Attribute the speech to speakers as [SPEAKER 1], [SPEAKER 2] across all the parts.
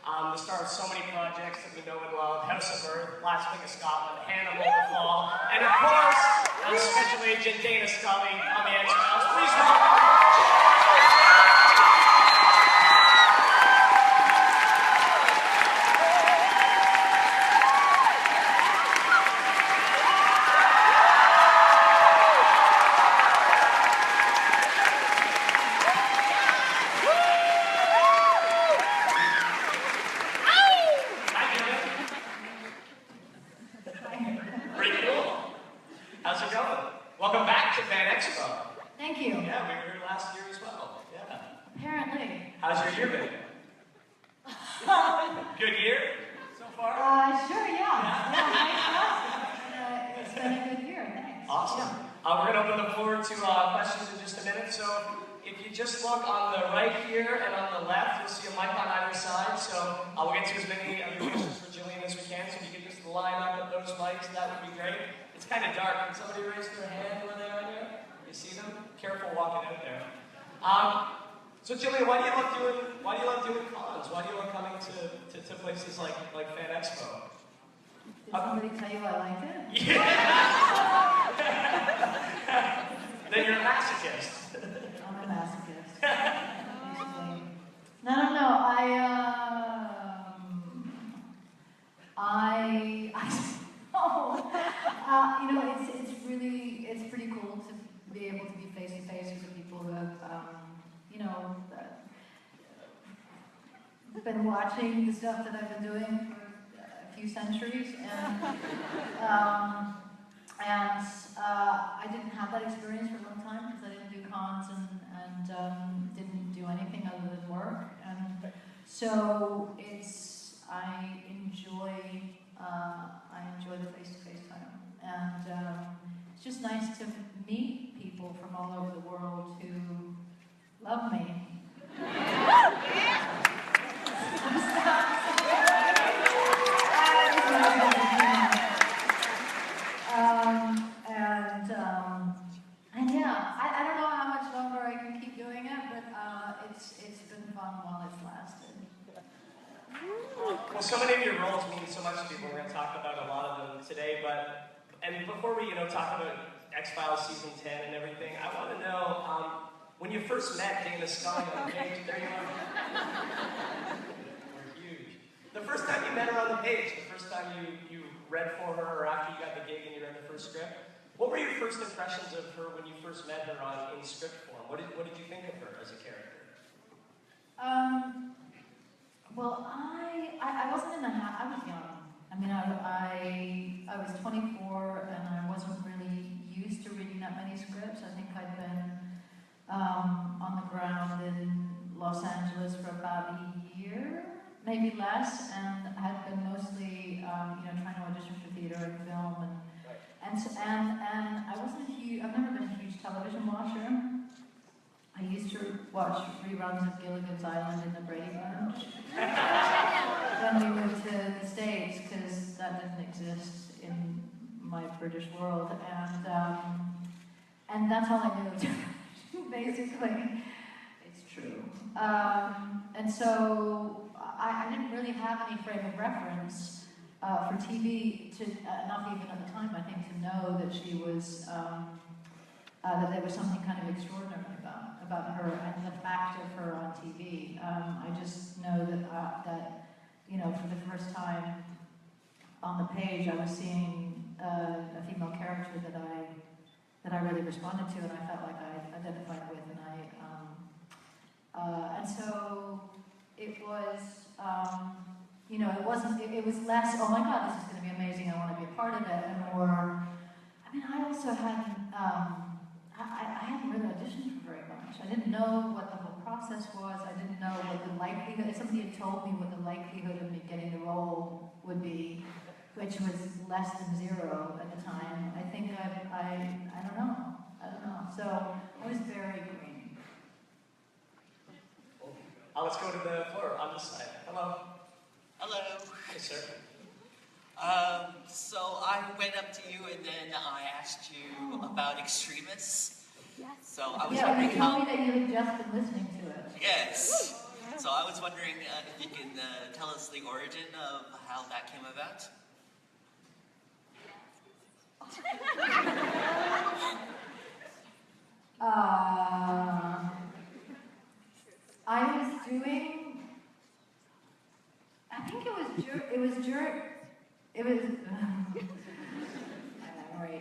[SPEAKER 1] The star of so many projects that we know and love: House of Earth, Last King of Scotland, Hannibal, Nepal, and of course, our special agent Dana Scully on the X-Files. Please welcome. Welcome back to Fan Expo.
[SPEAKER 2] Thank you.
[SPEAKER 1] Yeah, we were here last year as well. Yeah.
[SPEAKER 2] Apparently.
[SPEAKER 1] How's your year been? Good year so far?
[SPEAKER 2] Sure, yeah. It's been a good year, thanks.
[SPEAKER 1] Awesome.
[SPEAKER 2] Yeah.
[SPEAKER 1] We're going to open the floor to questions in just a minute. So if you just look on the right here and on the left, you'll see a mic on either side. So we'll get to as many of your questions for Gillian as we can. So if you could just line up with those mics, that would be great. It's kind of dark. Can somebody raise their hand when they're out there? You see them? Careful walking out there. So Gillian, why do you love doing cons? Why do you love coming to places like Fan Expo?
[SPEAKER 2] Did somebody tell you I liked it?
[SPEAKER 1] Yeah. Then you're a masochist.
[SPEAKER 2] I'm a masochist. Basically. No. It's pretty cool to be able to be face to face with people who have, been watching the stuff that I've been doing for a few centuries, and I didn't have that experience for a long time because I didn't do cons and didn't do anything other than work, and so I enjoy the face-to-face time, and it's just nice to meet people from all over the world who love me. And yeah, I don't know how much longer I can keep doing it, but it's been fun while it's lasted.
[SPEAKER 1] Well, so many of your roles mean so much to people. We're going to talk about a lot of them today, and before we talk about X-Files season 10 and everything, I want to know when you first met Dana Scully on the page. There you are. We're huge. The first time you met her on the page, the first time you read for her, or after you got the gig and you read the first script, what were your first impressions of her when you first met her in script form? What did you think of her as a character?
[SPEAKER 2] Well, I wasn't in the I was young. I mean, I was 24 and I wasn't really used to reading that many scripts. I think I'd been on the ground in Los Angeles for about a year, maybe less, and had been mostly trying to audition for theater and film, and I wasn't I've never been a huge television watcher. I used to watch reruns of Gilligan's Island in the Brady Bunch when we moved to the States, because that didn't exist in my British world, and that's all I knew. Basically, it's true. And so I didn't really have any frame of reference for TV, not even at the time, I think, to know that she was, that there was something kind of extraordinary about her and the fact of her on TV. I just know that for the first time on the page, I was seeing a female character that I really responded to, and I felt like I identified with, and so it was, it was less, oh my God, this is going to be amazing, I want to be a part of it, and more, I mean, I also hadn't, I hadn't really auditioned for very much. I didn't know what the whole process was. I didn't know what the likelihood, if somebody had told me what the likelihood of me getting the role would be, which was less than 0 at the time, I think I don't know. So I was very green.
[SPEAKER 1] Let's go to the floor on this side. Hello.
[SPEAKER 3] Hello.
[SPEAKER 1] Yes, sir.
[SPEAKER 3] So I went up to you and then I asked you about Extremists.
[SPEAKER 4] Yes.
[SPEAKER 3] So I was
[SPEAKER 2] Yeah,
[SPEAKER 3] wondering
[SPEAKER 2] you told me that you had just been listening to it.
[SPEAKER 3] Yes. So I was wondering if you can tell us the origin of how that came about.
[SPEAKER 2] I was doing, I think it was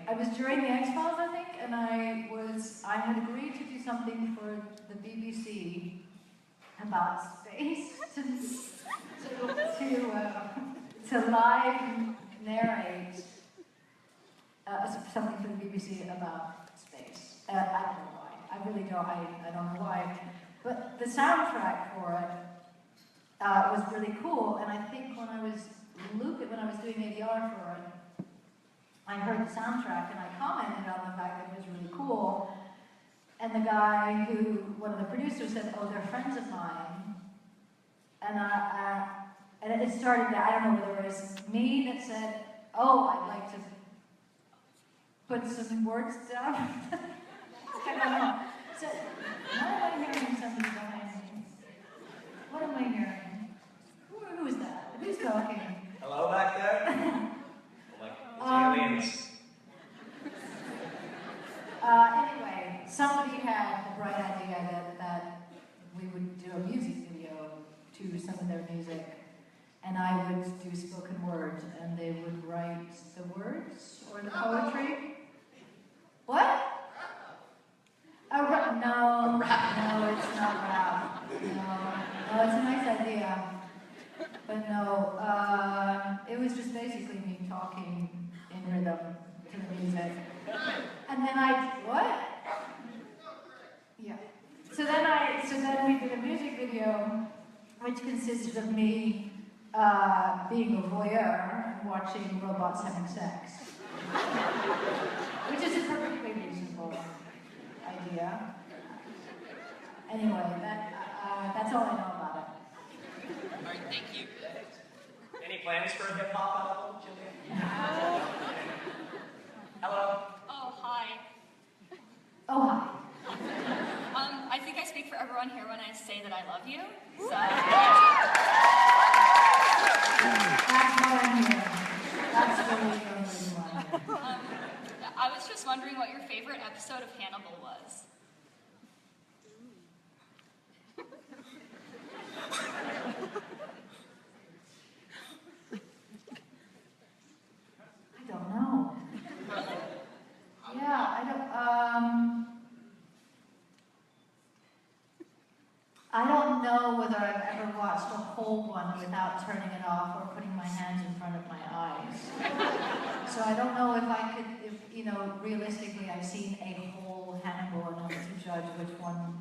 [SPEAKER 2] I was during the Expo, I think, and I had agreed to do something for the BBC about space to live narrate something for the BBC about space. I don't know why. I really don't. I don't know why. But the soundtrack for it was really cool, and I think when I was doing ADR for it, I heard the soundtrack and I commented on the fact that it was really cool. And the guy one of the producers said, "Oh, they're friends of mine." And it started that, I don't know whether it was me that said, "Oh, I'd like to put some words down." I don't know. So, why am I hearing somebody behind me? What am I hearing? Who is that? Who's talking?
[SPEAKER 1] Hello back there? Aliens.
[SPEAKER 2] Anyway, somebody had the bright idea that we would do a music video to some of their music, and I would do spoken word, and they would write the words or the poetry. What? No, it's not rap. No, it's a nice idea. But no, it was just basically me talking in rhythm to the music. And then what? Yeah. So then we did a music video, which consisted of me being a voyeur and watching robots having sex. Which is a perfectly reasonable idea. Anyway, that's all I know about it.
[SPEAKER 3] All right, thank you.
[SPEAKER 1] Any plans for a hip-hop album, Gillian? Hello?
[SPEAKER 4] Oh, hi.
[SPEAKER 2] Oh, hi.
[SPEAKER 4] I think I speak for everyone here when I say that I love you. So.
[SPEAKER 2] That's why I'm here. That's really the only reason why I'm here.
[SPEAKER 4] I was just wondering what your favorite episode of Hannibal was.
[SPEAKER 2] I don't know. Yeah, I don't know whether I've ever watched a whole one without turning it off or putting my hands in front of my eyes. So I don't know if realistically I've seen a whole Hannibal and only to judge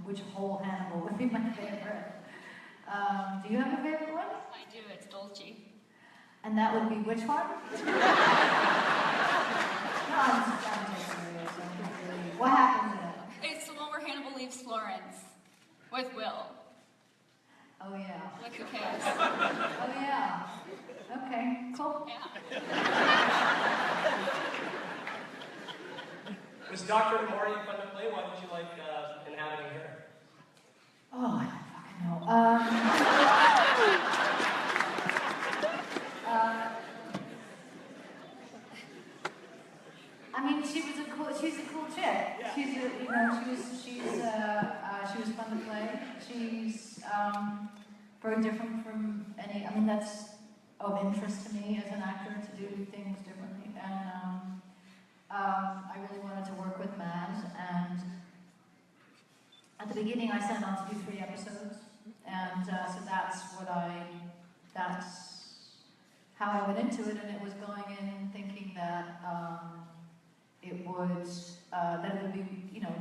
[SPEAKER 2] which whole Hannibal would be my favorite. Do you have a favorite one?
[SPEAKER 4] I do, it's Dolce.
[SPEAKER 2] And that would be which one? No, I'm just serious. What happens in it?
[SPEAKER 4] It's the one where Hannibal leaves Florence with Will.
[SPEAKER 2] Oh yeah.
[SPEAKER 4] Like who cares?
[SPEAKER 2] Oh yeah. Okay, cool.
[SPEAKER 4] Yeah.
[SPEAKER 1] Was Dr. Mori fun to play? Why did you like inhabiting her?
[SPEAKER 2] Oh, I don't fucking know. I mean, she's a cool chick.
[SPEAKER 1] Yeah.
[SPEAKER 2] She was fun to play. She's very different from any. I mean, that's of interest to me as an actor to do things differently. And I really wanted to work with Maz. And at the beginning, I signed on to do 3 episodes, and so that's how I went into it. And it was going in thinking that. It would be,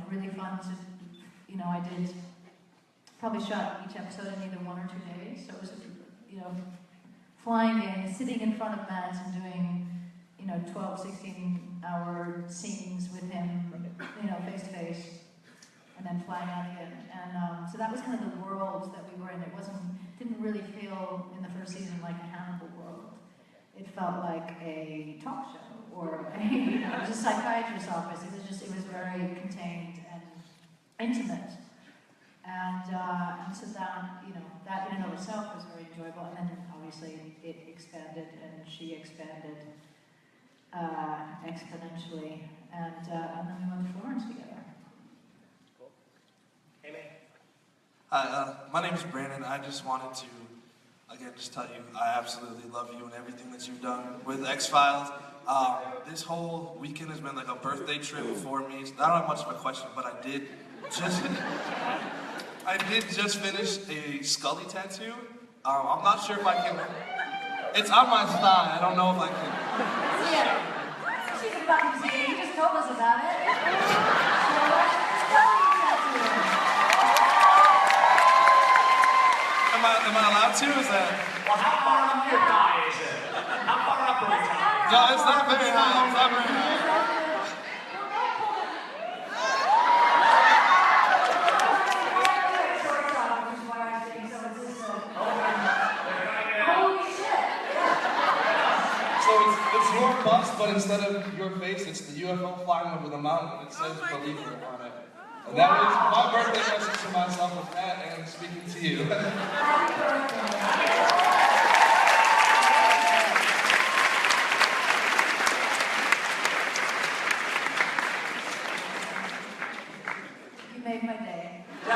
[SPEAKER 2] really fun to, I did probably shot each episode in either 1 or 2 days. So it was, flying in, sitting in front of Matt and doing, 12, 16-hour scenes with him, face to face, and then flying out again. And so that was kind of the world that we were in. It didn't really feel in the first season like a Hannibal world. It felt like a talk show. Or it was a psychiatrist's office. It was very contained and intimate. And so that, that in and of itself was very enjoyable. And then obviously it expanded, and she expanded exponentially. And then we went to Florence together.
[SPEAKER 1] Cool. Hey, man.
[SPEAKER 5] Hi, my name is Brandon. I just wanted to, again, just tell you I absolutely love you and everything that you've done with X-Files. This whole weekend has been like a birthday trip for me. So I don't have much of a question, but I did just finish a Scully tattoo. I'm not sure if I can. It's on my thigh. I don't know if I can.
[SPEAKER 2] Yeah, she's about to see it. You just told us about it.
[SPEAKER 5] Am I allowed to? Is that?
[SPEAKER 1] Well, how far up your thigh is it? How far up are we talking?
[SPEAKER 5] No, it's not very high. It's not very high. It's your bust, but instead of your face, it's the UFO flying over the mountain, and it says believer on it. And that was my birthday message to myself with that, and speaking to you.
[SPEAKER 2] Happy birthday. You made my day.
[SPEAKER 1] Does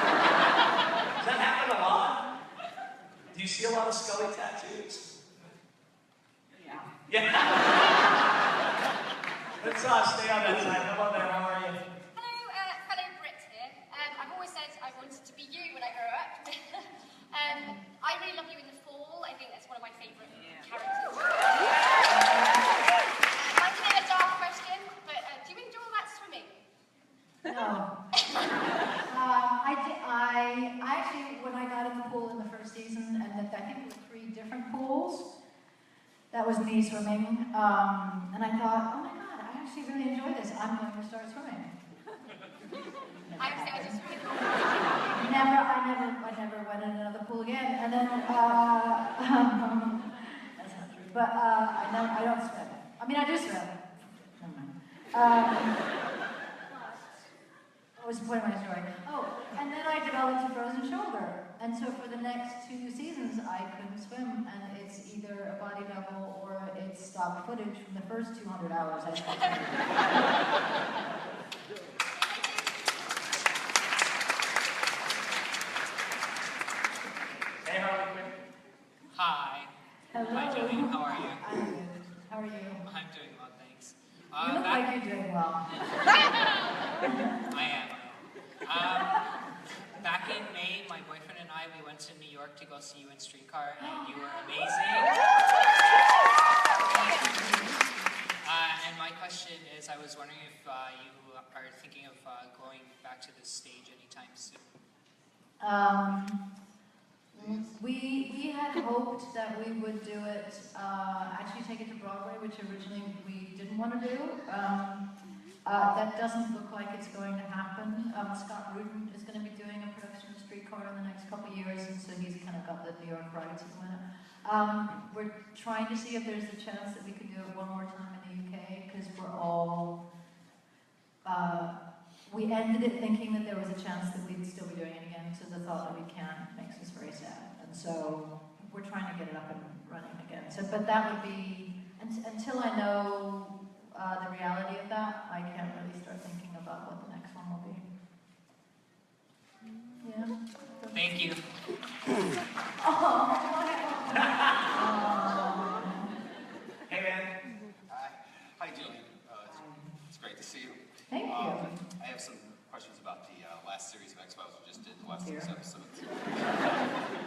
[SPEAKER 1] that happen a lot? Do you see a lot of Scully tattoos?
[SPEAKER 2] Yeah.
[SPEAKER 1] Yeah. Let's stay on that side. Hello there, how are you?
[SPEAKER 4] Hello, fellow Brit here. I've always said I wanted to be you when I grew up. I really love you in The Fall. I think that's one of my favourite characters. Might be a dark question, but do you enjoy that swimming?
[SPEAKER 2] No. I actually, when I got in the pool in the first season, and I think there were 3 different pools, that was me swimming, and I thought, oh my God, I actually really enjoy this. I'm going to start swimming.
[SPEAKER 4] I would say I just really
[SPEAKER 2] I never went in another pool again. And then, that's not true. But I don't swim. I mean, I do swim. Never mind. What was the point of my story? Oh, and then I developed a frozen shoulder. And so for the next 2 seasons, I couldn't swim, and it's either a body double or it's stock footage from the first 200 hours I spent.
[SPEAKER 1] Hey, Harley Quinn.
[SPEAKER 6] Hi.
[SPEAKER 2] Hello.
[SPEAKER 6] Hi, Gillian. How are you?
[SPEAKER 2] I'm good. How are you?
[SPEAKER 6] I'm doing well, thanks.
[SPEAKER 2] You look like you're doing well.
[SPEAKER 6] I am. Back in May, my boyfriend and I, we went to New York to go see you in Streetcar, and you were amazing. And my question is, I was wondering if you are thinking of going back to this stage anytime soon.
[SPEAKER 2] We had hoped that we would do it, actually take it to Broadway, which originally we didn't want to do. That doesn't look like it's going to happen. Scott Rudin is going to be doing a production of Streetcar in the next couple of years, and so he's kind of got the New York rights at the minute. We're trying to see if there's a chance that we could do it one more time in the UK, because we're all... we ended it thinking that there was a chance that we'd still be doing it again, so the thought that we can't makes us very sad. And so we're trying to get it up and running again. So, but that would be, until I know the reality of that, I can't really start thinking about what the next one will be. Yeah.
[SPEAKER 6] Thank you.
[SPEAKER 1] Hey, man.
[SPEAKER 7] Hi, Gillian. It's great to see you.
[SPEAKER 2] Thank you.
[SPEAKER 7] I have some questions about the last series of Expo we just did, the last
[SPEAKER 2] Dear.
[SPEAKER 7] 6 episodes.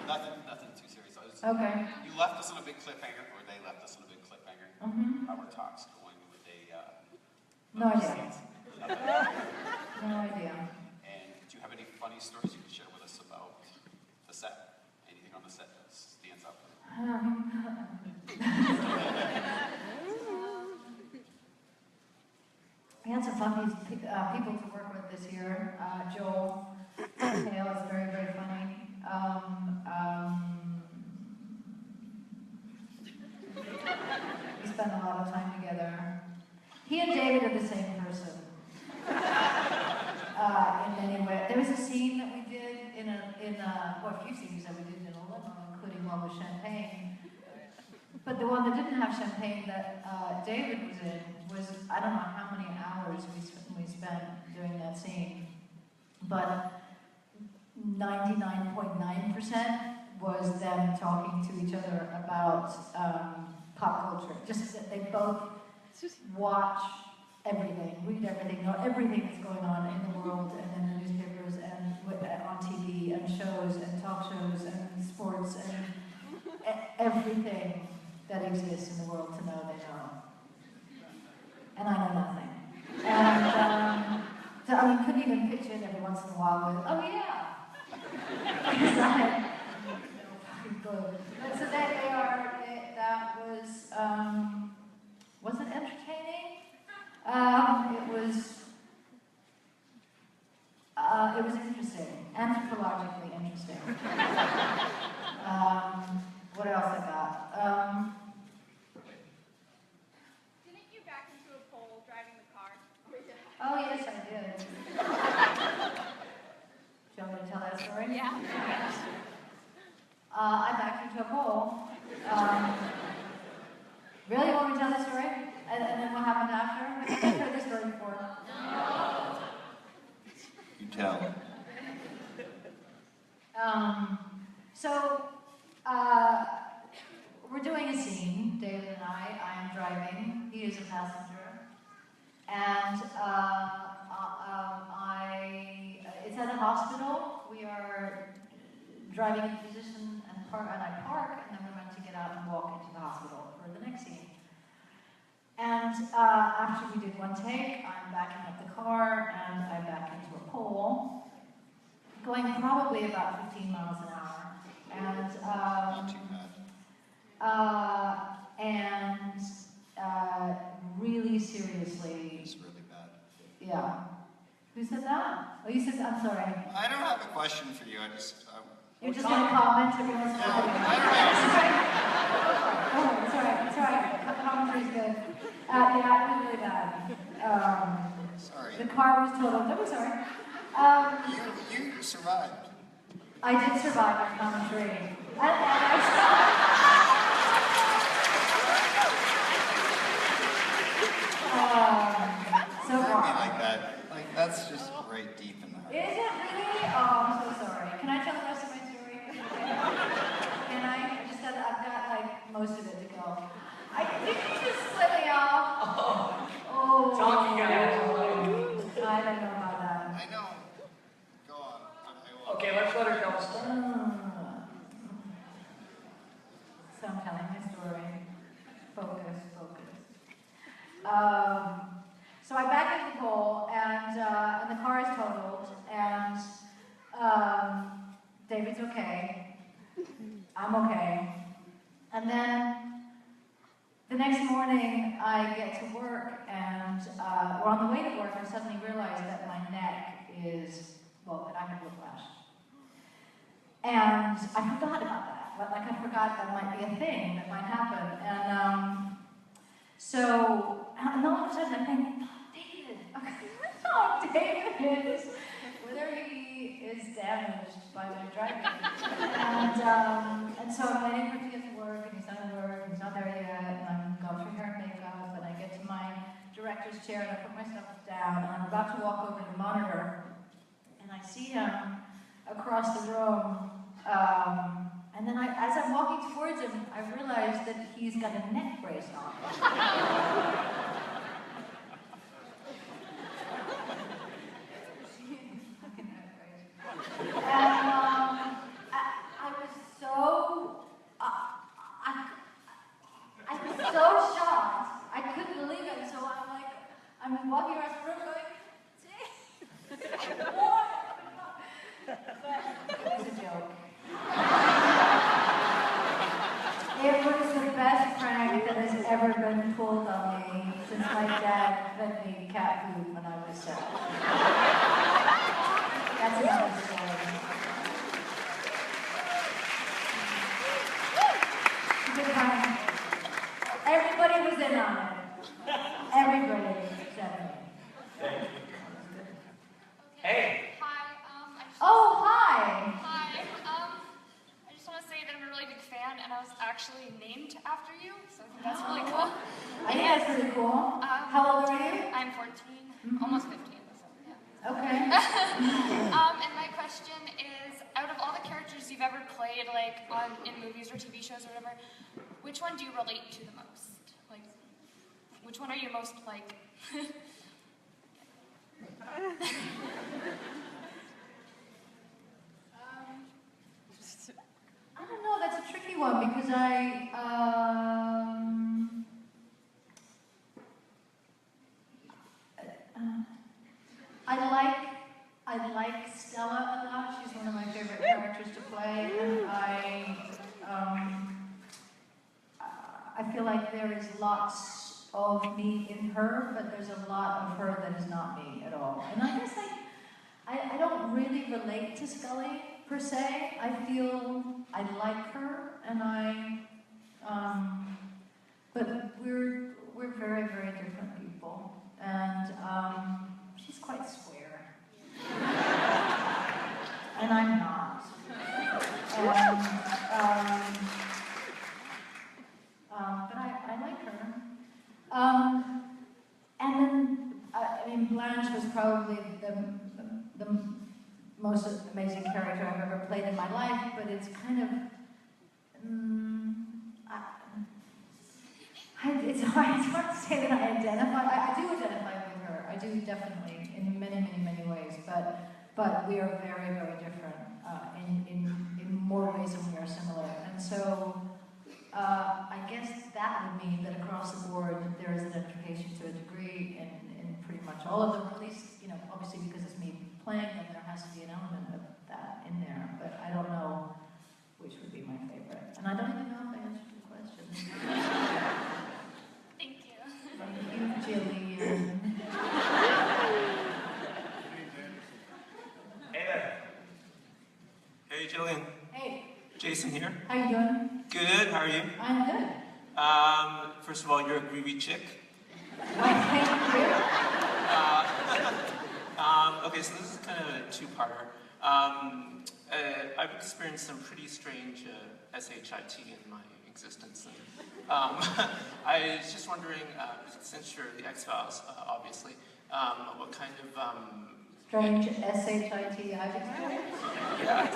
[SPEAKER 7] nothing too serious.
[SPEAKER 2] Okay.
[SPEAKER 7] You left us on a big cliffhanger, or they left us on a big cliffhanger.
[SPEAKER 2] Mm-hmm.
[SPEAKER 7] How were talks going with a...
[SPEAKER 2] No idea. No idea.
[SPEAKER 7] And do you have any funny stories you can share with us about the set? Anything on the set that stands out?
[SPEAKER 2] We had some fun people to work with this year. Joel Hale is very, very funny. We spent a lot of time together. He and David are the same person. In many ways. There was a scene that we did well, a few things that we did in a limo, including one with champagne. But the one that didn't have champagne that David was in was, I don't know how many hours we spent doing that scene, but 99.9% was them talking to each other about pop culture. Just that they both watch everything, read everything, know everything that's going on in the world and in the newspapers and on TV and shows and talk shows and sports and everything that exists in the world to know they know. And I know nothing. And so I mean, couldn't even pitch in every once in a while with, oh yeah. Because I had no fucking clue. So that was it entertaining? It was interesting, anthropologically interesting. What else I got?
[SPEAKER 4] Didn't you back into a pole driving the car?
[SPEAKER 2] Oh yes, I did. Do you want me to tell that story?
[SPEAKER 4] Yeah.
[SPEAKER 2] I backed into a pole. Really? You want me to tell the story? And then what happened after? I've heard this story before. No.
[SPEAKER 7] You tell.
[SPEAKER 2] We're doing a scene, David and I am driving, he is a passenger, and it's at a hospital. We are driving in position and I park, and then we're meant to get out and walk into the hospital for the next scene. And after we did one take, I'm backing up the car, and I back into a pole, going probably about 15 miles an hour. And
[SPEAKER 7] Not too bad.
[SPEAKER 2] really seriously.
[SPEAKER 7] It's really bad.
[SPEAKER 2] Yeah. Who said that? Oh, you said, I'm sorry.
[SPEAKER 8] I don't have a question for you. I just.
[SPEAKER 2] You're just going to comment every once in a while? It's all right. Commentary's good. Yeah, it was really bad.
[SPEAKER 8] Sorry.
[SPEAKER 2] The car was totaled. No, sorry.
[SPEAKER 8] You survived.
[SPEAKER 2] I did survive my commentary. So
[SPEAKER 8] Don't
[SPEAKER 2] far.
[SPEAKER 8] be like that. Like, that's just right deep in the heart.
[SPEAKER 2] Is it really? Oh, I'm so sorry. Can I tell the rest of my story? Can I? I've got like most of it to go. Did you just slip me off? Oh.
[SPEAKER 1] Donkey guy.
[SPEAKER 2] I don't know about that.
[SPEAKER 8] I know. Go on.
[SPEAKER 1] Okay, let's let her tell us.
[SPEAKER 2] So I'm telling my story. Focus. So I back in the pole, and the car is totaled, and David's okay. I'm okay. And then the next morning, I get to work, and we're on the way to work, I suddenly realized that my neck is, that I have whiplash. And I forgot about that. Like, I forgot that might be a thing that might happen. And all of a sudden, I think, David is, whether he is damaged by my driving. And so I'm waiting for him to get to work, and he's not at work, and he's not there yet, and I'm going through hair and makeup, and I get to my director's chair, and I put my stuff down, and I'm about to walk over to the monitor, and I see him across the room, and then as I'm walking towards him, I realize that he's got a neck brace on. And I was so shocked. I couldn't believe it. So I'm walking around the room going, what? But it was a joke. It was the best prank that has ever been pulled on me since my dad fed me cat food when I was 7. That's another story. Good time. Everybody was in on it. Everybody except me.
[SPEAKER 1] Hey.
[SPEAKER 4] Hi,
[SPEAKER 2] Oh, hi!
[SPEAKER 4] after you, so I think that's really cool.
[SPEAKER 2] I think that's pretty cool. How old are you?
[SPEAKER 4] I'm 14, almost 15. So, yeah.
[SPEAKER 2] Okay.
[SPEAKER 4] And my question is, out of all the characters you've ever played, like in movies or TV shows or whatever, which one do you relate to the most? Like, which one are you most like?
[SPEAKER 2] I don't know, that's a tricky one because I like Stella a lot. She's one of my favorite characters to play, and I feel like there is lots of me in her, but there's a lot of her that is not me at all. And I guess I don't really relate to Scully per se. I feel I like her, and but we're very, very different people, and she's quite square. And I'm not. But I like her. And then, I mean, Blanche was probably the most amazing character I've ever played in my life, but it's kind of, it's hard to say that I identify. I do identify with her. I do definitely, in many, many, many ways, but we are very, very different in more ways than we are similar. And so I guess that would mean that across the board there is identification to a degree in pretty much all of them, at least, obviously because it's me playing them, there has to be an element of that in there, but I don't know which would be my favorite. And I don't even know if I answered your question.
[SPEAKER 4] Thank you.
[SPEAKER 2] Thank you, Gillian.
[SPEAKER 9] Hey there. Hey, Gillian.
[SPEAKER 2] Hey.
[SPEAKER 9] Jason here.
[SPEAKER 2] How you doing?
[SPEAKER 9] Good, how are you?
[SPEAKER 2] I'm good.
[SPEAKER 9] First of all, you're a groovy chick.
[SPEAKER 2] Why, thank you.
[SPEAKER 9] Okay, so this is kind of a two-parter. I've experienced some pretty strange SHIT in my existence. And, I was just wondering, since you're the X-Files, obviously, what kind of...
[SPEAKER 2] Strange SHIT I've experienced?
[SPEAKER 9] Yeah,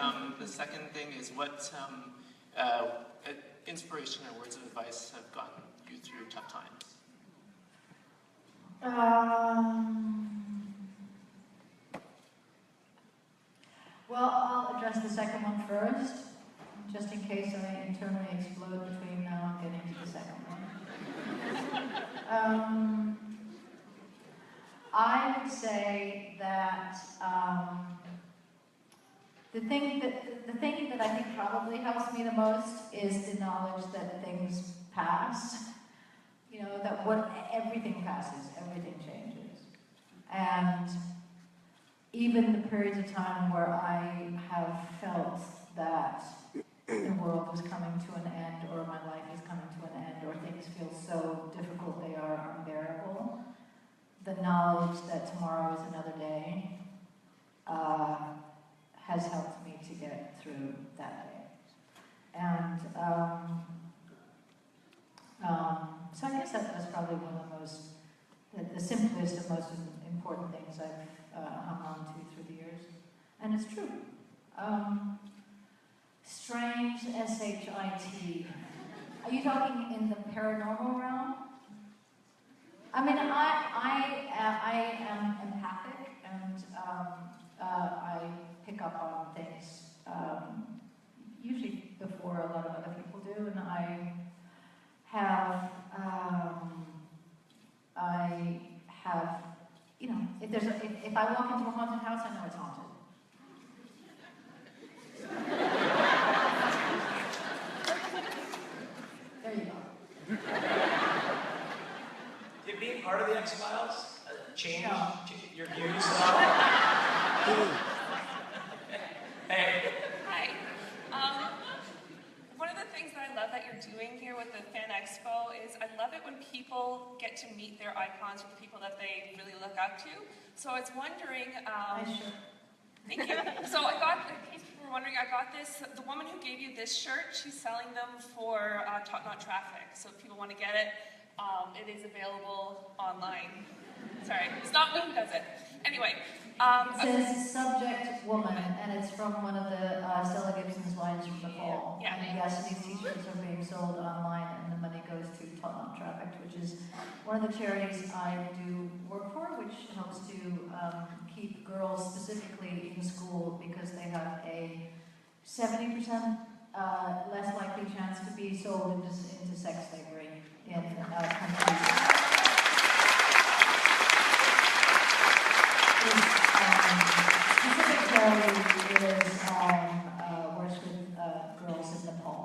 [SPEAKER 9] and the second thing is what inspiration or words of advice have gotten you through tough times?
[SPEAKER 2] Well, I'll address the second one first, just in case I internally explode between now and getting to the second one. I would say that the thing that I think probably helps me the most is the knowledge that things pass. That everything passes, everything changes. And even the periods of time where I have felt that the world was coming to an end, or my life is coming to an end, or things feel so difficult they are unbearable, the knowledge that tomorrow is another day has helped me to get through that day. And so I guess that was probably one of the most, the simplest and most important things I've hung on to through the years. And it's true. Strange SHIT. Are you talking in the paranormal realm? I mean, I am empathic, and I pick up on things usually before a lot of other people do, and I have, if I walk into a haunted house, I know it's haunted. There you go.
[SPEAKER 1] Did being part of the X-Files change your views? Hey.
[SPEAKER 10] Hi. One of the things that I love that you're doing here with the Fan Expo is I love it when people get to meet their icons or the people that they really look up to. So I was wondering...
[SPEAKER 2] Sure.
[SPEAKER 10] Thank you. So I got... were wondering, I got this, the woman who gave you this shirt, she's selling them for Top-Knot Traffic. So if people want to get it, it is available online. Sorry, it's not me who does it. Anyway.
[SPEAKER 2] It says subject woman, and it's from one of the Stella Gibson's lines from Nepal.
[SPEAKER 10] Yeah.
[SPEAKER 2] And yes, these t-shirts are being sold online, and the money goes to Top-Knot Traffic, which is one of the charities I do work for, which helps to keep girls specifically in school because they have a 70% less likely chance to be sold into sex slavery in countries. Specific charity is works with girls in Nepal.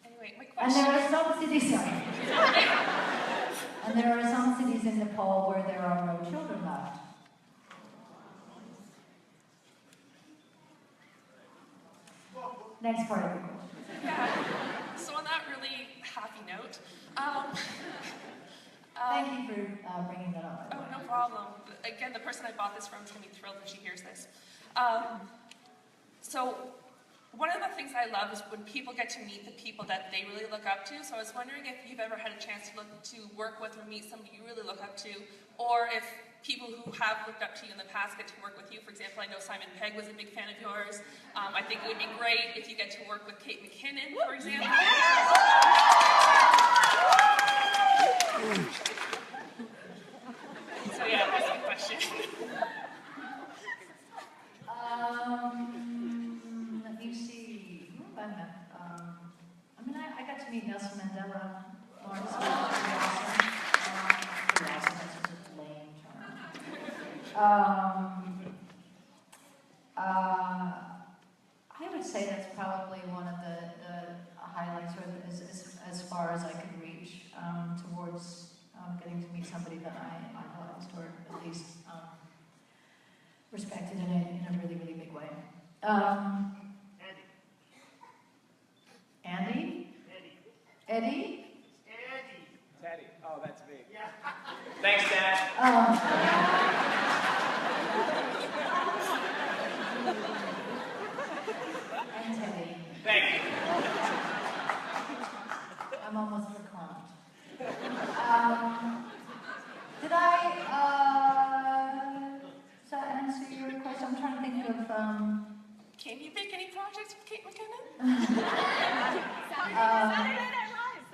[SPEAKER 10] Anyway, my
[SPEAKER 2] And
[SPEAKER 10] question.
[SPEAKER 2] there are some cities, and there are some cities in Nepal where there are no children left. Next part of the question.
[SPEAKER 10] Yeah. So on that really happy note,
[SPEAKER 2] Thank you for bringing that up.
[SPEAKER 10] oh, no problem. Again, the person I bought this from is going to be thrilled when she hears this. So one of the things I love is when people get to meet the people that they really look up to. So I was wondering if you've ever had a chance to work with or meet somebody you really look up to, or if people who have looked up to you in the past get to work with you. For example, I know Simon Pegg was a big fan of yours. I think it would be great if you get to work with Kate McKinnon, for example. So yeah, that's the question.
[SPEAKER 2] Let me see. Who have I met? I mean, I got to meet Nelson Mandela. Lawrence that's such a lame term. I would say that's probably one of the highlights, or as far as I could reach towards getting to meet somebody that I idolized, or at least respected in a really, really big way. Andy? Eddie?
[SPEAKER 1] Teddy. Oh, that's me. Yeah. Thanks, Dad.
[SPEAKER 2] And Teddy.
[SPEAKER 1] Thank you.
[SPEAKER 2] I'm almost reclined. Did I, does that answer your question? I'm trying to think of,
[SPEAKER 10] Can you make any projects with Kate McKinnon?
[SPEAKER 4] Saturday Night Live.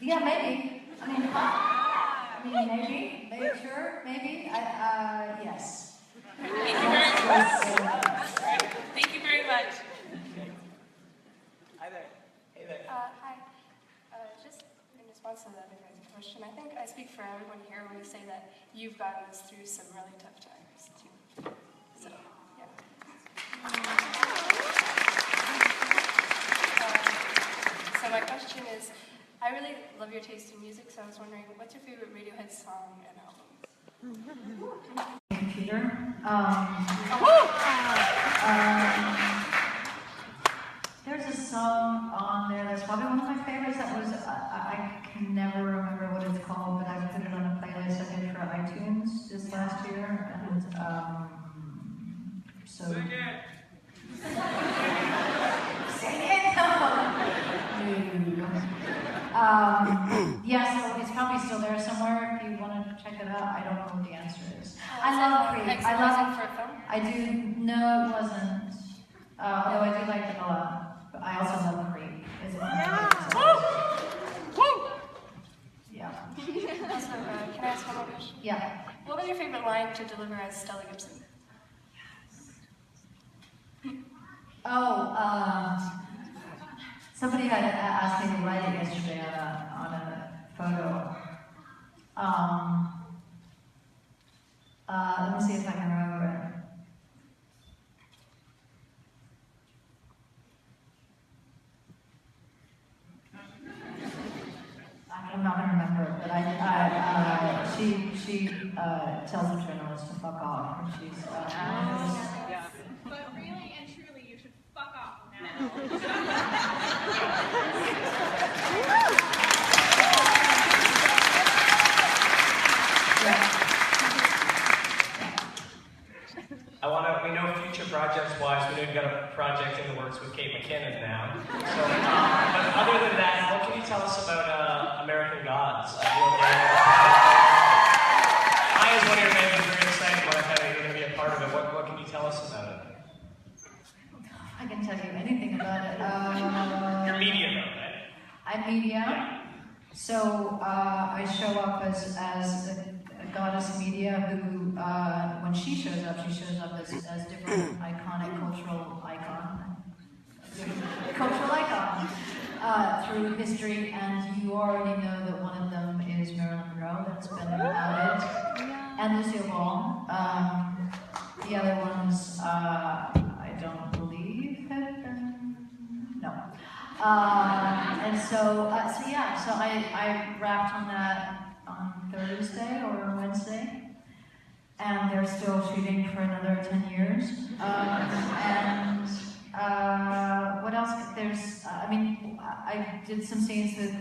[SPEAKER 2] Yeah, maybe. Maybe, sure, maybe. Yes.
[SPEAKER 10] Thank you very much. Thank you very much.
[SPEAKER 1] Hi there. Hey there.
[SPEAKER 4] Hi. Just in response to that question, I think I speak for everyone here when we say that you've gotten us through some really tough times, too. So, yeah. So my question is, I really love your taste in music, so I was wondering, what's your favorite Radiohead song and album?
[SPEAKER 2] Computer. There's a song on there that's probably one of my favorites. That was I can never remember what it's called, but I put it on a playlist I did for iTunes this last year, and so. Sing it. Sing it. No. Yeah, so it's probably still there somewhere. If you want to check it out, I don't know what the answer is. I love Creep. I love
[SPEAKER 4] for a film?
[SPEAKER 2] I do. No, it wasn't. Although I do like it a lot. But I also love Creep. It's one of my favorite songs. Yeah.
[SPEAKER 4] Also, can I ask one more question?
[SPEAKER 2] Yeah.
[SPEAKER 4] What was your favorite line to deliver as Stella Gibson?
[SPEAKER 2] Somebody had asked me to write it yesterday on a photo. Let me see if I can remember it. I'm not gonna remember it, but she tells the journalist to fuck off, and she's.
[SPEAKER 11] But really and truly, you should fuck off now.
[SPEAKER 1] we know future projects-wise, we know you've got a project in the works with Kate McKinnon now. So, but other than that, what can you tell us about American Gods? I, as one of your fans, am very excited when I found out you're going to be a part of it. What can you tell us about it?
[SPEAKER 2] I can tell you anything about it.
[SPEAKER 1] You're media, though, right?
[SPEAKER 2] I'm media.
[SPEAKER 1] Yeah.
[SPEAKER 2] So I show up as a goddess media who, when she shows up as different iconic cultural icon through history, and you already know that one of them is Marilyn Monroe, that's been outed, and Lucille Ball. The other ones, I don't believe have been, no. And so I wrapped on that on Thursday or Wednesday, and they're still shooting for another 10 years. What else? There's, I did some scenes with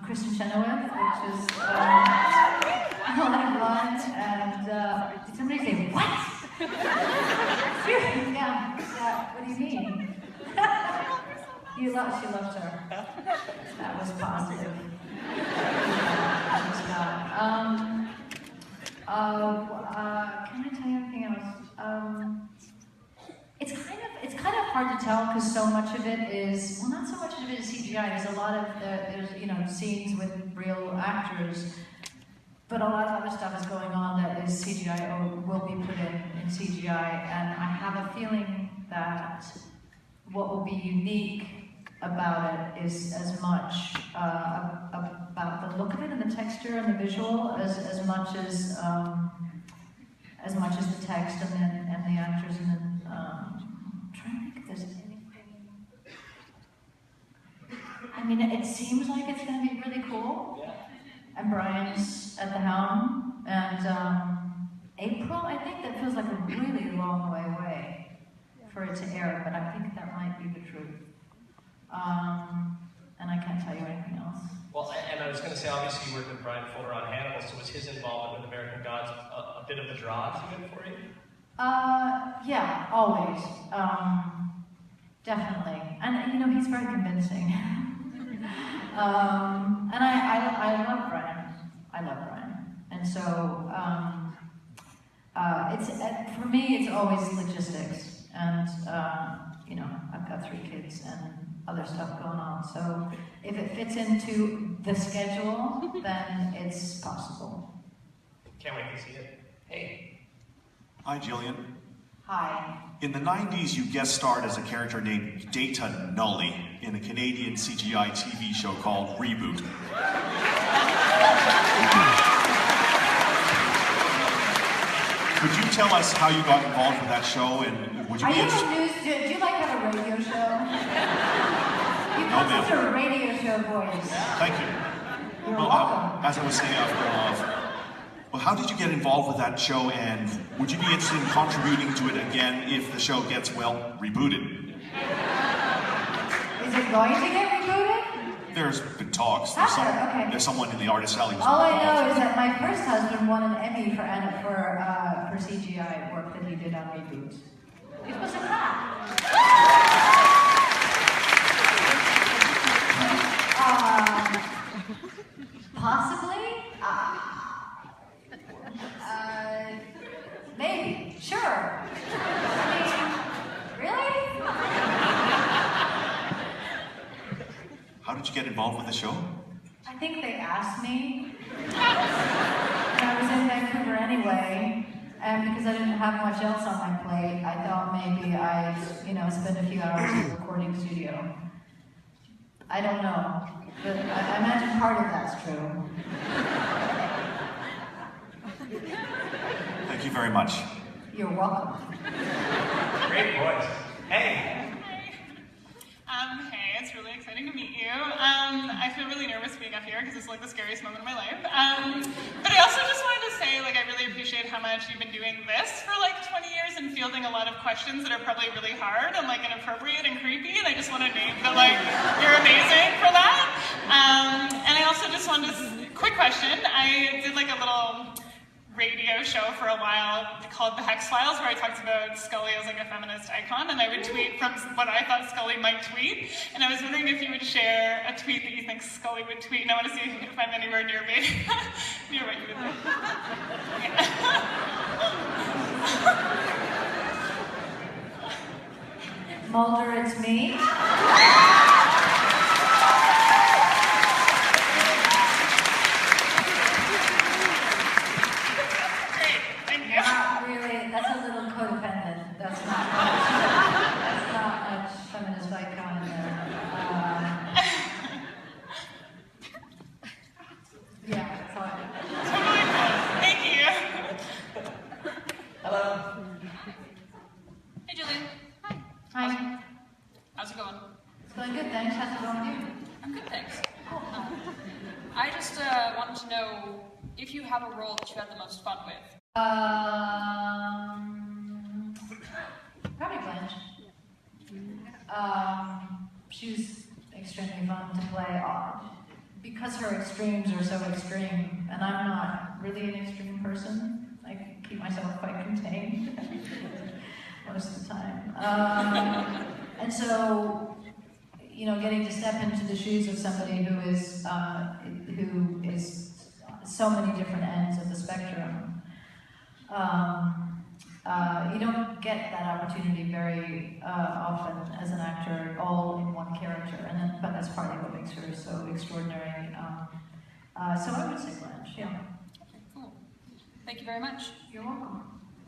[SPEAKER 2] Kristen Chenoweth, which is a lot of fun, and did somebody say, what? yeah, what do you mean? She loved her. That was positive. Can I tell you anything else? It's kind of hard to tell because so much of it is, well, not so much of it is CGI. There's a lot of there's scenes with real actors, but a lot of other stuff is going on that is CGI or will be put in CGI, and I have a feeling that what will be unique about it is as much about the look of it and the texture and the visual as much as the text and the actors and then I'm trying to think if there's anything. I mean, it seems like it's going to be really cool.
[SPEAKER 1] Yeah.
[SPEAKER 2] And Brian's at the helm, and April. I think that feels like a really long way away for it to air, but I think that might be the truth. And I can't tell you anything else.
[SPEAKER 1] Well, and I was going to say, obviously you worked with Brian Fuller on Hannibal, so was his involvement with American Gods a bit of a draw to it for you?
[SPEAKER 2] Yeah, always. Definitely. And, he's very convincing. And I love Brian. I love Brian. And so, for me, it's always logistics. And, I've got 3 kids and other stuff going on. So if it fits into the schedule, then it's possible.
[SPEAKER 1] Can't wait to see it. Hey.
[SPEAKER 12] Hi, Gillian.
[SPEAKER 2] Hi.
[SPEAKER 12] In the 90s, you guest starred as a character named Data Nully in a Canadian CGI TV show called Reboot. Could you tell us how you got involved with that show, and would you
[SPEAKER 2] Are
[SPEAKER 12] be
[SPEAKER 2] you
[SPEAKER 12] interested?
[SPEAKER 2] a news? Do you like have a radio show? You've got such a radio show voice.
[SPEAKER 12] Thank you.
[SPEAKER 2] You're welcome.
[SPEAKER 12] As I was saying, well, how did you get involved with that show, and would you be interested in contributing to it again if the show gets, well, rebooted?
[SPEAKER 2] Is it going to get rebooted?
[SPEAKER 12] There's been talks.
[SPEAKER 2] Okay.
[SPEAKER 12] There's someone in the artist alley who's
[SPEAKER 2] All I
[SPEAKER 12] involved.
[SPEAKER 2] know is that my first husband won an Emmy for CGI work that he did on Reboot. It was a clap. Possibly? Maybe. Sure. Really?
[SPEAKER 12] How did you get involved with the show?
[SPEAKER 2] I think they asked me. And I was in Vancouver anyway, and because I didn't have much else on my plate, I thought maybe I'd, spend a few hours in the recording studio. I don't know, but I imagine part of that's true.
[SPEAKER 12] Thank you very much.
[SPEAKER 2] You're welcome.
[SPEAKER 1] Great voice. Hey.
[SPEAKER 13] Hey, it's really exciting to meet you. I feel really nervous being up here because it's like the scariest moment of my life. But I also just wanted to say, I really appreciate how much you've been doing this for 20 years and fielding a lot of questions that are probably really hard and inappropriate and creepy. And I just want to name that you're amazing for that. And I also just wanted to, quick question. I did a little radio show for a while called The Hex Files, where I talked about Scully as like a feminist icon, and I would tweet from what I thought Scully might tweet, and I was wondering if you would share a tweet that you think Scully would tweet, and I want to see if I'm anywhere near me, near what you would think.
[SPEAKER 2] Mulder, it's me. Not really. That's a little codependent. That's not much feminist icon in there. Yeah, that's all I got.
[SPEAKER 13] Thank you.
[SPEAKER 1] Hello.
[SPEAKER 10] Hey, Gillian.
[SPEAKER 2] Hi.
[SPEAKER 10] How's it going?
[SPEAKER 2] It's going good, thanks. How's it going with you?
[SPEAKER 10] I'm good, thanks. I just wanted to know if you have a role that you had the most fun with.
[SPEAKER 2] Probably Blanche. She was extremely fun to play because her extremes are so extreme, and I'm not really an extreme person. I keep myself quite contained most of the time. And so, you know, getting to step into the shoes of somebody who is so many different ends of the spectrum. You don't get that opportunity very often as an actor, all in one character, but that's partly what makes her so extraordinary. So I would say Blanche, yeah.
[SPEAKER 10] Okay, cool. Thank you very much.
[SPEAKER 2] You're welcome.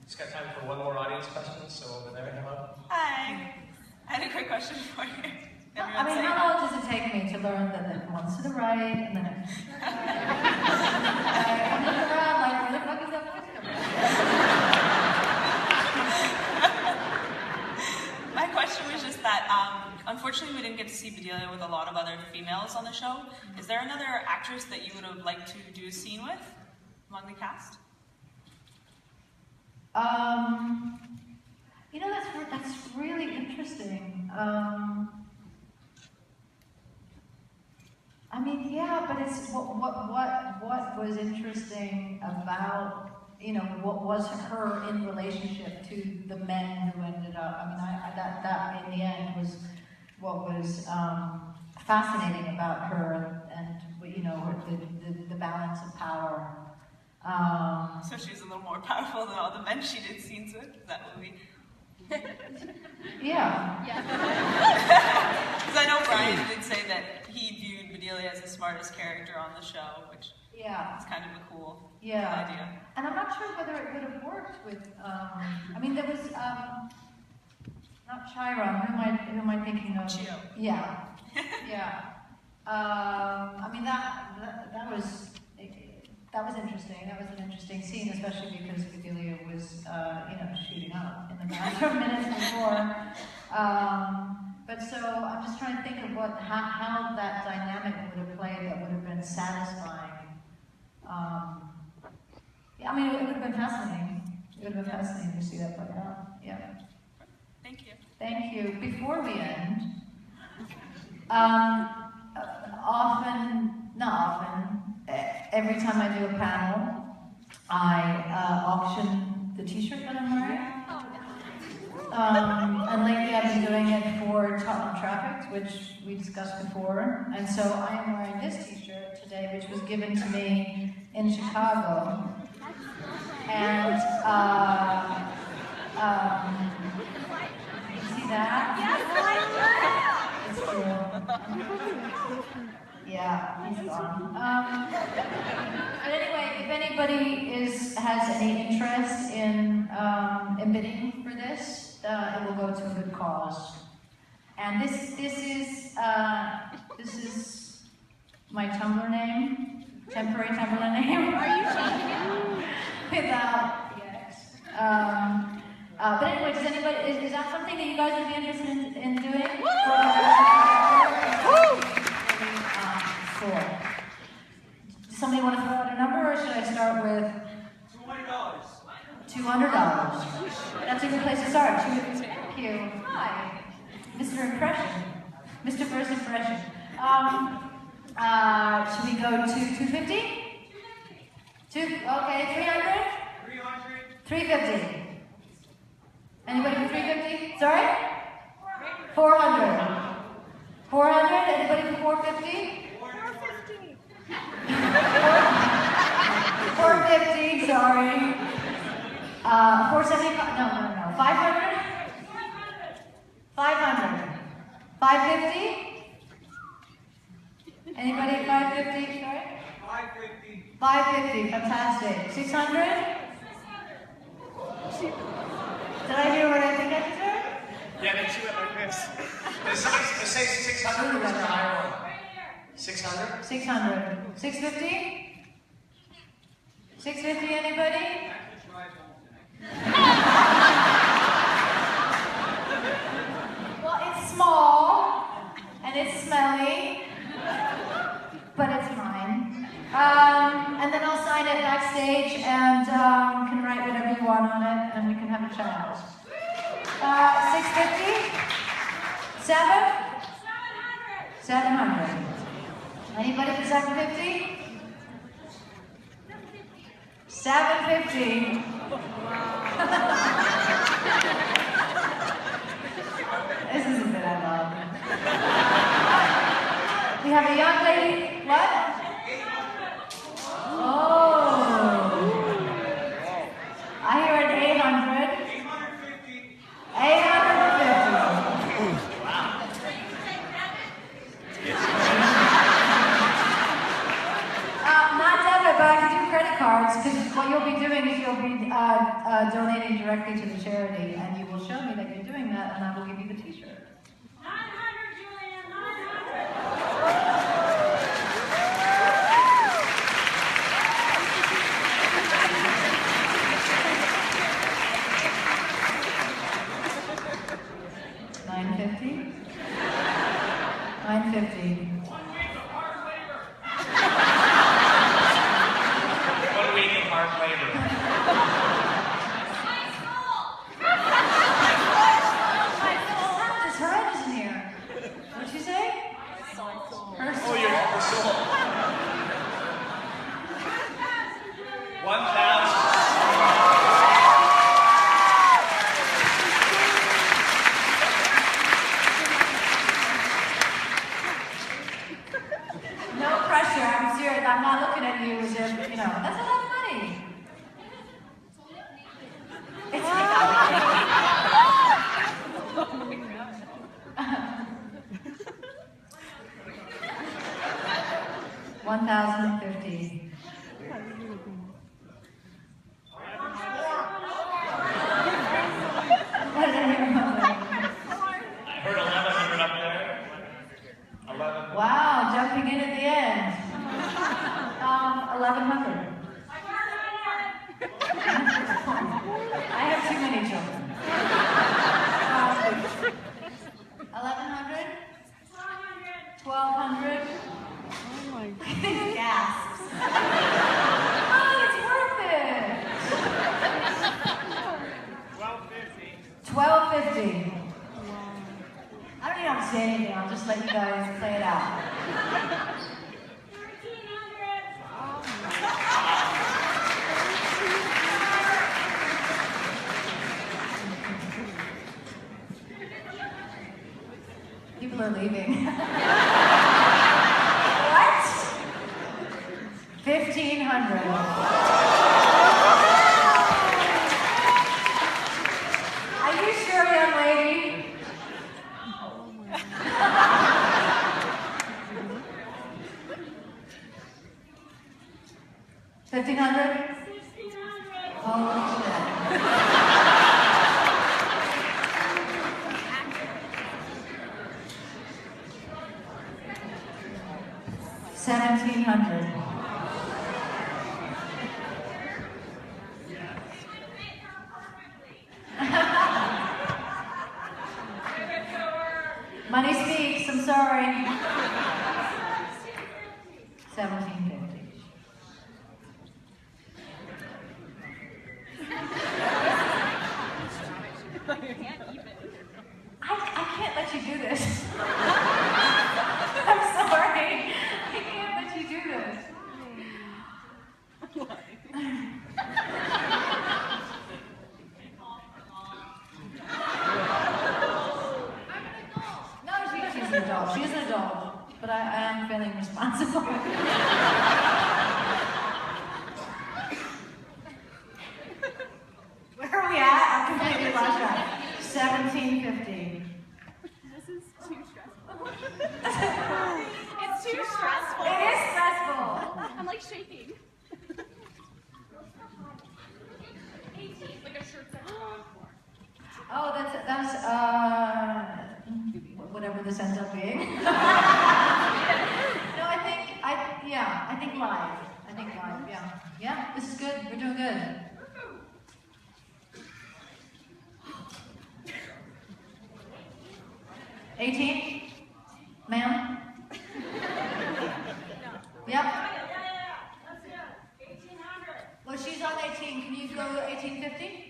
[SPEAKER 1] Just got time for one more audience question, so over there, hello.
[SPEAKER 10] Hi. I had a quick question for you.
[SPEAKER 2] I mean, how long does it take me to learn that the one's to the right and then I look around like, where the fuck is that voice coming from?
[SPEAKER 10] My question was just that, unfortunately, we didn't get to see Bedelia with a lot of other females on the show. Is there another actress that you would have liked to do a scene with among the cast?
[SPEAKER 2] You know, that's really interesting. I mean, yeah, but it's what was interesting about, you know, what was her in relationship to the men who ended up. I mean, that in the end was what was fascinating about her, and you know, the balance of power.
[SPEAKER 10] So she was a little more powerful than all the men she did scenes with? Is that what we...
[SPEAKER 2] Yeah.
[SPEAKER 10] Because I know Brian did say that he viewed Bedelia as the smartest character on the show, which is kind of a cool idea.
[SPEAKER 2] And I'm not sure whether it would have worked with, I mean, there was, not Chiron, who am I thinking of?
[SPEAKER 10] Chio.
[SPEAKER 2] Yeah, yeah. I mean, that was interesting. That was an interesting scene, especially because Bedelia was, you know, shooting up in the matter of minutes before. But so I'm just trying to think of how that dynamic would have played that would have been satisfying. Yeah, I mean, it would have been fascinating. It would have been fascinating to see that play out. Yeah.
[SPEAKER 10] Thank you.
[SPEAKER 2] Thank you. Before we end, every time I do a panel, I auction the t-shirt that I'm wearing. And lately I've been doing it for Tottenham Traffic, which we discussed before. And so I am wearing this t-shirt today, which was given to me in Chicago. And, you see that? It's true. Yeah, he's gone. But anyway, if anybody has any interest in bidding for this, it will go to a good cause. And this is my Tumblr name, temporary Tumblr name.
[SPEAKER 11] Are you shaking?
[SPEAKER 2] Without the X. But anyway, does anybody is that something that you guys would be interested in doing? Cool. Does somebody want to throw out a number, or should I start with $200? $200. That's a good place to start. Thank you. Hi, Mr. Impression, Mr. First Impression. Should we go to 250? Okay, 300. 350. Anybody for 350? Sorry? 400. 400? Anybody for 450? 450, sorry. 475, no. 500? 500. 550? Anybody at 550? Sorry? 550. 550, fantastic. 600? Did I hear what I think I deserve?
[SPEAKER 1] Yeah, they chew it like this. Does somebody say 600 or was there a higher one? 600?
[SPEAKER 2] 600. 650? 650, anybody? Well, it's small, and it's smelly, but it's mine. And then I'll sign it backstage, and can write whatever you want on it, and we can have a chat. 650? 700. Anybody for 750? 750. This is a bit I love. We have a young lady. What? Oh. I hear an 800. 850. Not debit, but I can do credit cards, because what you'll be doing is you'll be donating directly to the charity, and you will show me that you're doing that, and I will give you the t-shirt.
[SPEAKER 11] 900, Gillian,
[SPEAKER 2] 950? 950.
[SPEAKER 1] 1 week of hard labor.
[SPEAKER 2] His head isn't here. What'd you say? Her soul.
[SPEAKER 1] Oh, your soul. 1,000.
[SPEAKER 2] No pressure, I'm serious. I'm not looking at you as if, you know, that's a lot of money. It's $1,050. What did I hear about that?
[SPEAKER 1] I heard 1,100 up there. 11.
[SPEAKER 2] Wow, jumping in at the end. 1,100. I have too many children. 1,100? 1,200? Oh my God. These gasps. Oh, it's worth it. 1,250. I don't even have to say anything. I'll just let you guys play it out. 1,300. People are leaving. What? 1,500. Are you sure, young lady? 1,500? Holy shit. 1,700. Money speaks, I'm sorry. 1,750. I can't let you do this. I'm sorry. I can't let you do this. an adult. She is an adult, but I am feeling responsible. Where are we at? I'm completely lost track. 17:50.
[SPEAKER 11] This is too stressful. It's too stressful.
[SPEAKER 2] It is stressful.
[SPEAKER 11] I'm like shaking. 18, like a shirt that's on for.
[SPEAKER 2] Oh, that's whatever this ends up being. No, I think live. Yeah, this is good. We're doing good. 18? Ma'am? Yep.
[SPEAKER 11] Let's go. 1800.
[SPEAKER 2] Well, she's on 18. Can you go 1850?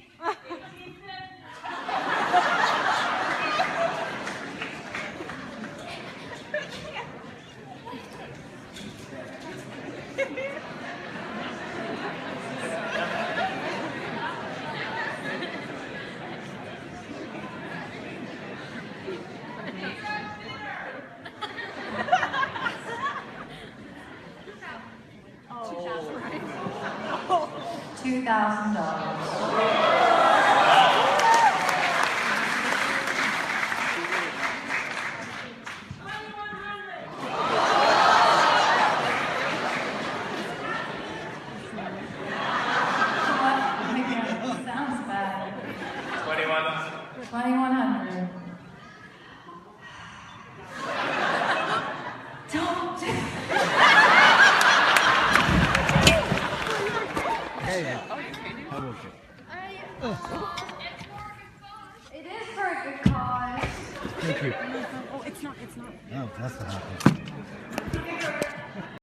[SPEAKER 2] 2100. Don't do
[SPEAKER 14] Hey, I'm okay.
[SPEAKER 2] It is for a good cause.
[SPEAKER 14] Thank you.
[SPEAKER 11] Oh, it's not.
[SPEAKER 14] Oh, that's what happened.